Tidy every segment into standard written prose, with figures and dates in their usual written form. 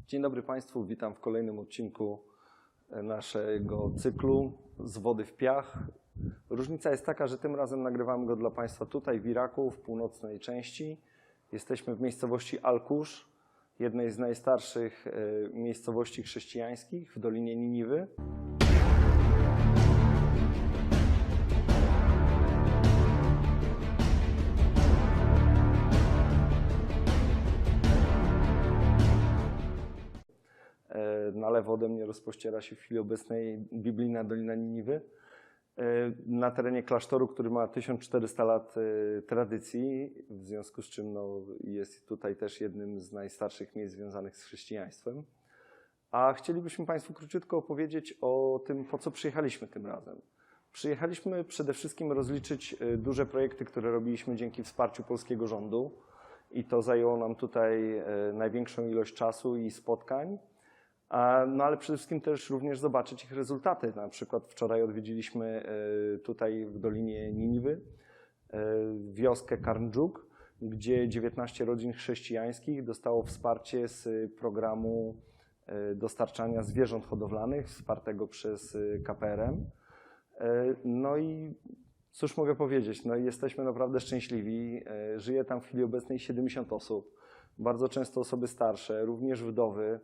Dzień dobry Państwu, witam w kolejnym odcinku naszego cyklu Z wody w piach. Różnica jest taka, że tym razem nagrywamy go dla Państwa tutaj w Iraku, w północnej części. Jesteśmy w miejscowości Al-Kusz, jednej z najstarszych miejscowości chrześcijańskich w Dolinie Niniwy. Na lewo ode mnie rozpościera się w chwili obecnej biblijna Dolina Niniwy. Na terenie klasztoru, który ma 1400 lat tradycji, w związku z czym jest tutaj też jednym z najstarszych miejsc związanych z chrześcijaństwem. A chcielibyśmy Państwu króciutko opowiedzieć o tym, po co przyjechaliśmy tym razem. Przyjechaliśmy przede wszystkim rozliczyć duże projekty, które robiliśmy dzięki wsparciu polskiego rządu i to zajęło nam tutaj największą ilość czasu i spotkań. No ale przede wszystkim też również zobaczyć ich rezultaty. Na przykład wczoraj odwiedziliśmy tutaj w Dolinie Niniwy wioskę Karndżuk, gdzie 19 rodzin chrześcijańskich dostało wsparcie z programu dostarczania zwierząt hodowlanych wspartego przez KPRM. No i cóż mogę powiedzieć, jesteśmy naprawdę szczęśliwi. Żyje tam w chwili obecnej 70 osób, bardzo często osoby starsze, również wdowy.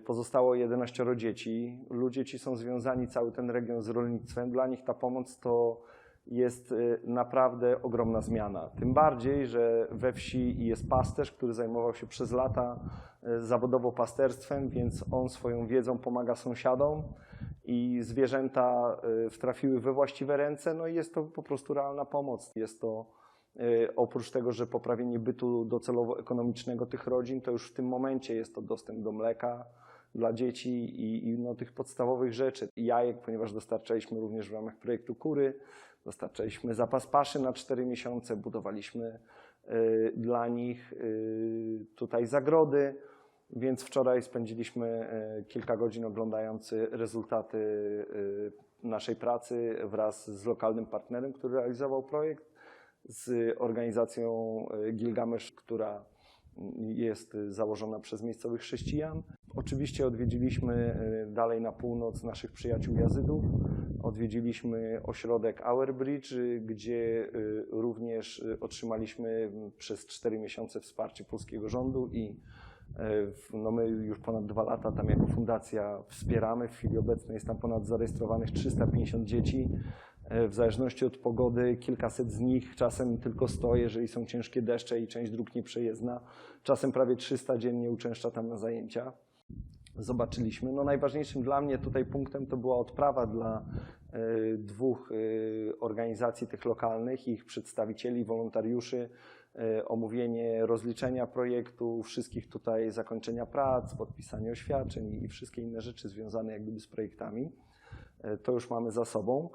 Pozostało 11 dzieci. Ludzie ci są związani, cały ten region, z rolnictwem. Dla nich ta pomoc to jest naprawdę ogromna zmiana. Tym bardziej, że we wsi jest pasterz, który zajmował się przez lata zawodowo pasterstwem, więc on swoją wiedzą pomaga sąsiadom i zwierzęta trafiły we właściwe ręce. No i jest to po prostu realna pomoc. Jest to oprócz tego, że poprawienie bytu docelowo-ekonomicznego tych rodzin, to już w tym momencie jest to dostęp do mleka dla dzieci i tych podstawowych rzeczy. Jajek, ponieważ dostarczaliśmy również w ramach projektu kury, dostarczaliśmy zapas paszy na 4 miesiące, budowaliśmy dla nich tutaj zagrody, więc wczoraj spędziliśmy kilka godzin oglądając rezultaty naszej pracy wraz z lokalnym partnerem, który realizował projekt, z organizacją Gilgamesz, która jest założona przez miejscowych chrześcijan. Oczywiście odwiedziliśmy dalej na północ naszych przyjaciół Jazydów. Odwiedziliśmy ośrodek Our Bridge, gdzie również otrzymaliśmy przez 4 miesiące wsparcie polskiego rządu i my już ponad 2 lata tam jako fundacja wspieramy. W chwili obecnej jest tam ponad zarejestrowanych 350 dzieci. W zależności od pogody kilkaset z nich czasem tylko stoi, jeżeli są ciężkie deszcze i część dróg nieprzejezdna. Czasem prawie 300 dziennie uczęszcza tam na zajęcia. Zobaczyliśmy. Najważniejszym dla mnie tutaj punktem to była odprawa dla 2 organizacji tych lokalnych, ich przedstawicieli, wolontariuszy, omówienie rozliczenia projektu, wszystkich tutaj zakończenia prac, podpisanie oświadczeń i wszystkie inne rzeczy związane jak gdyby z projektami. To już mamy za sobą.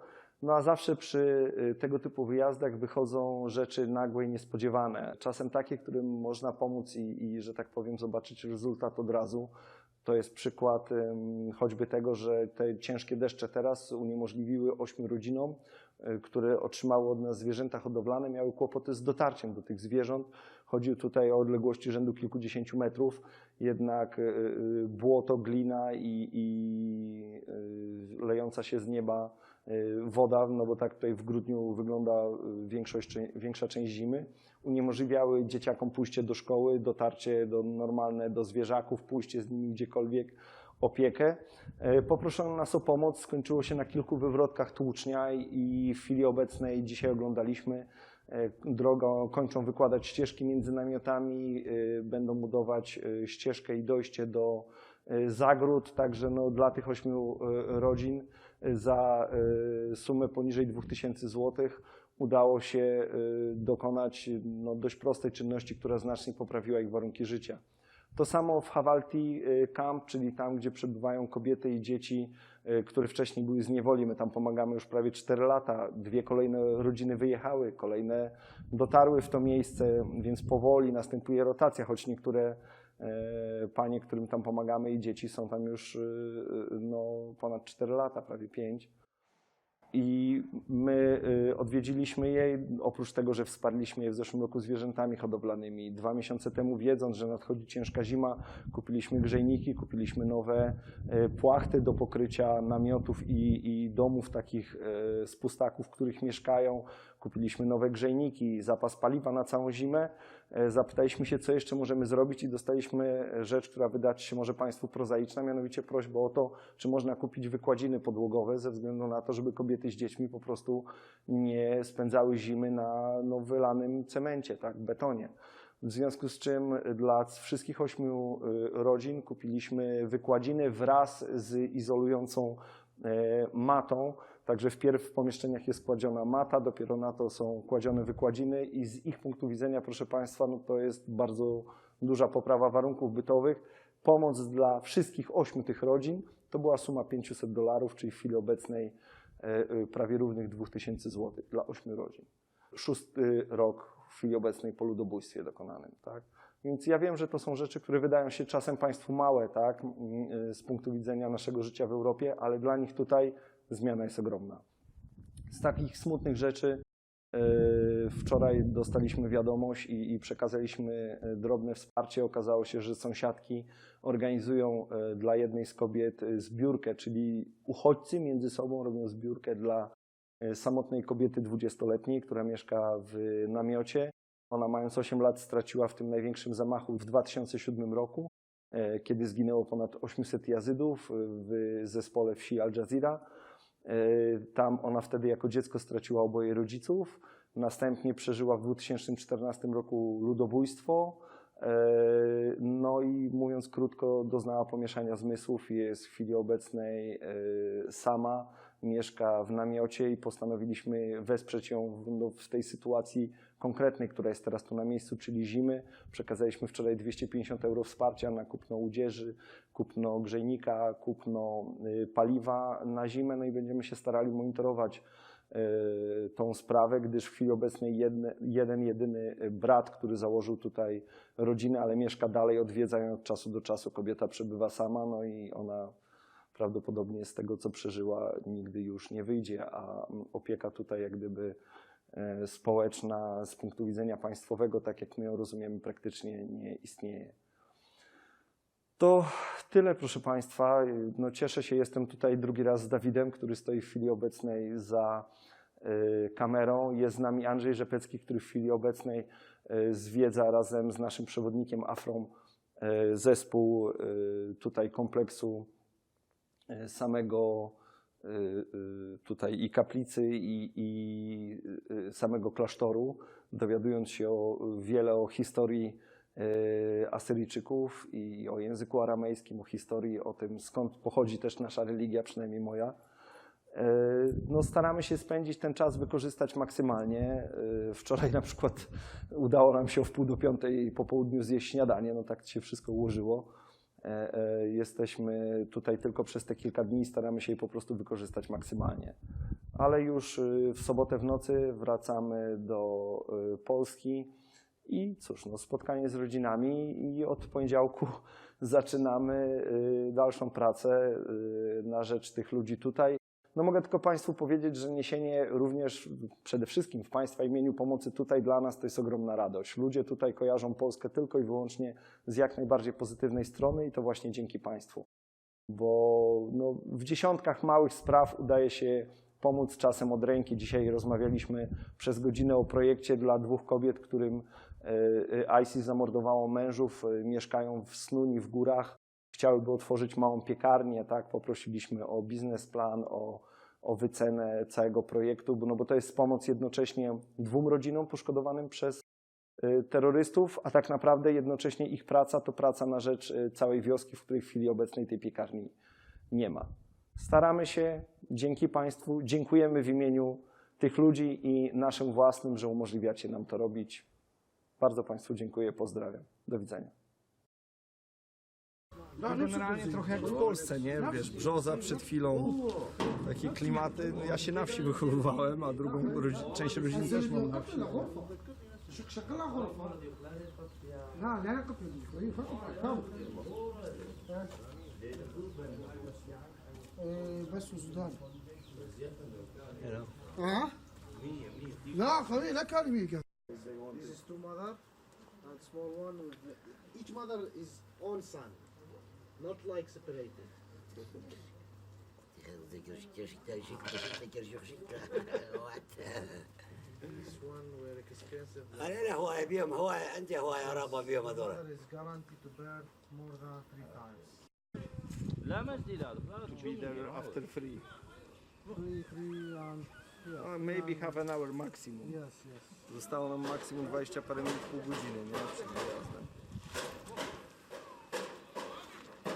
A zawsze przy tego typu wyjazdach wychodzą rzeczy nagłe i niespodziewane. Czasem takie, którym można pomóc i że tak powiem, zobaczyć rezultat od razu. To jest przykład choćby tego, że te ciężkie deszcze teraz uniemożliwiły 8 rodzinom, które otrzymały od nas zwierzęta hodowlane, miały kłopoty z dotarciem do tych zwierząt. Chodzi tutaj o odległości rzędu kilkudziesięciu metrów, jednak błoto, glina i lejąca się z nieba woda, bo tak tutaj w grudniu wygląda większa część zimy, uniemożliwiały dzieciakom pójście do szkoły, dotarcie normalne do zwierzaków, pójście z nimi gdziekolwiek, opiekę. Poproszono nas o pomoc, skończyło się na kilku wywrotkach tłucznia i w chwili obecnej dzisiaj oglądaliśmy drogą, kończą wykładać ścieżki między namiotami, będą budować ścieżkę i dojście do zagród, także dla tych 8 rodzin za sumę poniżej 2000 zł udało się dokonać dość prostej czynności, która znacznie poprawiła ich warunki życia. To samo w Hawalti Camp, czyli tam, gdzie przebywają kobiety i dzieci, które wcześniej były z niewoli. My tam pomagamy już prawie 4 lata. 2 kolejne rodziny wyjechały, kolejne dotarły w to miejsce, więc powoli następuje rotacja, choć niektóre panie, którym tam pomagamy i dzieci są tam już ponad 4 lata, prawie 5. I my odwiedziliśmy je, oprócz tego, że wsparliśmy je w zeszłym roku zwierzętami hodowlanymi. 2 miesiące temu, wiedząc, że nadchodzi ciężka zima, kupiliśmy grzejniki, kupiliśmy nowe płachty do pokrycia namiotów i domów takich z pustaków, w których mieszkają. Kupiliśmy nowe grzejniki, zapas paliwa na całą zimę. Zapytaliśmy się, co jeszcze możemy zrobić i dostaliśmy rzecz, która wydać się może Państwu prozaiczna, mianowicie prośbę o to, czy można kupić wykładziny podłogowe ze względu na to, żeby kobiety z dziećmi po prostu nie spędzały zimy na wylanym cemencie, tak, betonie. W związku z czym dla wszystkich 8 rodzin kupiliśmy wykładziny wraz z izolującą matą. Także wpierw w pomieszczeniach jest kładziona mata, dopiero na to są kładzione wykładziny i z ich punktu widzenia, proszę Państwa, no to jest bardzo duża poprawa warunków bytowych. Pomoc dla wszystkich 8 tych rodzin to była suma $500, czyli w chwili obecnej prawie równych 2000 zł dla 8 rodzin. 6. rok w chwili obecnej po ludobójstwie dokonanym, tak? Więc ja wiem, że to są rzeczy, które wydają się czasem Państwu małe, tak, z punktu widzenia naszego życia w Europie, ale dla nich tutaj zmiana jest ogromna. Z takich smutnych rzeczy wczoraj dostaliśmy wiadomość i przekazaliśmy drobne wsparcie. Okazało się, że sąsiadki organizują dla jednej z kobiet zbiórkę, czyli uchodźcy między sobą robią zbiórkę dla samotnej kobiety 20-letniej, która mieszka w namiocie. Ona, mając 8 lat, straciła w tym największym zamachu w 2007 roku, kiedy zginęło ponad 800 Jazydów w zespole wsi Al Jazeera. Tam ona wtedy jako dziecko straciła oboje rodziców. Następnie przeżyła w 2014 roku ludobójstwo. No i mówiąc krótko, doznała pomieszania zmysłów i jest w chwili obecnej sama, mieszka w namiocie i postanowiliśmy wesprzeć ją w tej sytuacji konkretnej, która jest teraz tu na miejscu, czyli zimy. Przekazaliśmy wczoraj 250 € wsparcia na kupno odzieży, kupno grzejnika, kupno paliwa na zimę, no i będziemy się starali monitorować tą sprawę, gdyż w chwili obecnej jedyny brat, który założył tutaj rodzinę, ale mieszka dalej, odwiedza ją od czasu do czasu. Kobieta przebywa sama, no i ona prawdopodobnie z tego, co przeżyła, nigdy już nie wyjdzie, a opieka tutaj jak gdyby społeczna z punktu widzenia państwowego, tak jak my ją rozumiemy, praktycznie nie istnieje. To tyle, proszę Państwa. No, cieszę się, jestem tutaj drugi raz z Dawidem, który stoi w chwili obecnej za kamerą. Jest z nami Andrzej Rzepecki, który w chwili obecnej zwiedza razem z naszym przewodnikiem Afrą zespół tutaj kompleksu samego tutaj i kaplicy i samego klasztoru, dowiadując się wiele o historii Asyryjczyków i o języku aramejskim, o historii, o tym, skąd pochodzi też nasza religia, przynajmniej moja. No, staramy się spędzić ten czas, wykorzystać maksymalnie. Wczoraj na przykład udało nam się o 4:30 po południu zjeść śniadanie, no tak się wszystko ułożyło. Jesteśmy tutaj tylko przez te kilka dni i staramy się je po prostu wykorzystać maksymalnie. Ale już w sobotę w nocy wracamy do Polski i cóż, no, spotkanie z rodzinami i od poniedziałku zaczynamy dalszą pracę na rzecz tych ludzi tutaj. No, mogę tylko Państwu powiedzieć, że niesienie również przede wszystkim w Państwa imieniu pomocy tutaj dla nas to jest ogromna radość. Ludzie tutaj kojarzą Polskę tylko i wyłącznie z jak najbardziej pozytywnej strony i to właśnie dzięki Państwu. Bo no, w dziesiątkach małych spraw udaje się pomóc czasem od ręki. Dzisiaj rozmawialiśmy przez godzinę o projekcie dla 2 kobiet, którym ISIS zamordowało mężów, mieszkają w Snuni w górach. Chciałyby otworzyć małą piekarnię, tak? Poprosiliśmy o biznesplan, o wycenę całego projektu, bo to jest pomoc jednocześnie 2 rodzinom poszkodowanym przez terrorystów, a tak naprawdę jednocześnie ich praca to praca na rzecz całej wioski, w której w chwili obecnej tej piekarni nie ma. Staramy się, dzięki Państwu, dziękujemy w imieniu tych ludzi i naszym własnym, że umożliwiacie nam to robić. Bardzo Państwu dziękuję, pozdrawiam. Do widzenia. Generalnie trochę jak w Polsce, nie? Wiesz, brzoza przed chwilą, takie klimaty. No ja się na wsi wychowywałem, a drugą część rodziny też mam na wsi. بس وسودان ها؟ لا خليه لا كان ميكا. This is two mother and small one. Each mother is own son, not like separated. This one were expensive. انا له هوايه بيهم هوايه عندي هوايه رغبه بيهم هذول Mother is guaranteed to birth more than 3 times. لا ما جديد هذا Be there after free. 3 and Maybe half an hour maximum. yes, yes. Zostało nam maksimum 20 parę minut, pół godziny, nie? Przed wyjazdem.